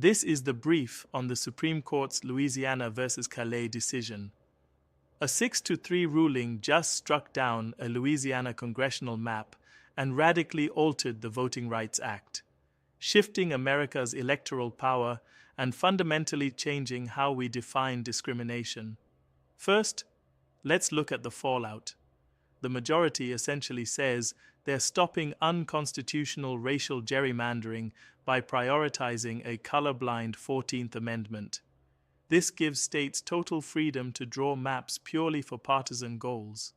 This is the brief on the Supreme Court's Louisiana versus Calais decision. A 6-3 ruling just struck down a Louisiana congressional map and radically altered the Voting Rights Act, shifting America's electoral power and fundamentally changing how we define discrimination. First, let's look at the fallout. The majority essentially says they're stopping unconstitutional racial gerrymandering by prioritizing a colorblind 14th Amendment. This gives states total freedom to draw maps purely for partisan goals.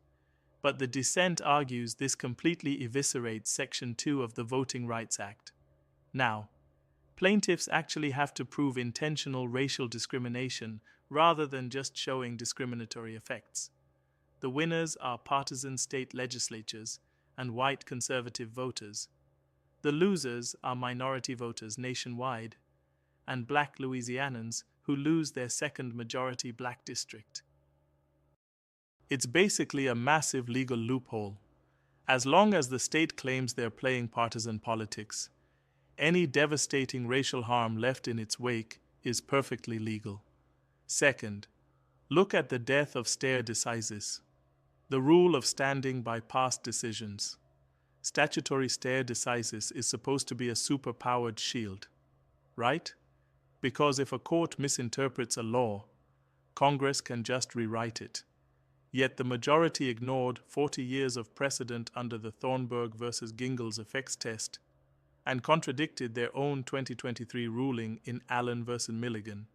But the dissent argues this completely eviscerates Section 2 of the Voting Rights Act. Now, plaintiffs actually have to prove intentional racial discrimination rather than just showing discriminatory effects. The winners are partisan state legislatures and white conservative voters. The losers are minority voters nationwide and black Louisianans who lose their second majority black district. It's basically a massive legal loophole. As long as the state claims they're playing partisan politics, any devastating racial harm left in its wake is perfectly legal. Second, look at the death of stare decisis, the rule of standing by past decisions. Statutory stare decisis is supposed to be a superpowered shield, right? Because if a court misinterprets a law, Congress can just rewrite it. Yet the majority ignored 40 years of precedent under the Thornburg versus Gingles effects test and contradicted their own 2023 ruling in Allen versus Milligan.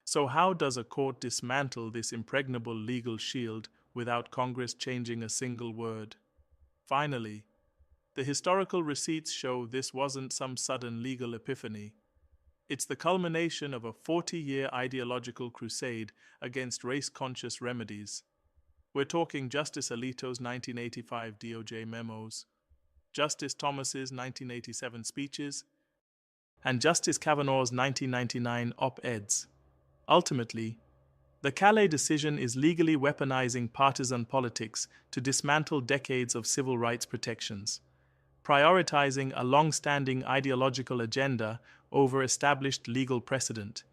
So how does a court dismantle this impregnable legal shield without Congress changing a single word? Finally, the historical receipts show this wasn't some sudden legal epiphany. It's the culmination of a 40-year ideological crusade against race-conscious remedies. We're talking Justice Alito's 1985 DOJ memos, Justice Thomas's 1987 speeches, and Justice Kavanaugh's 1999 op-eds. Ultimately, the Calais decision is legally weaponizing partisan politics to dismantle decades of civil rights protections, prioritizing a long-standing ideological agenda over established legal precedent.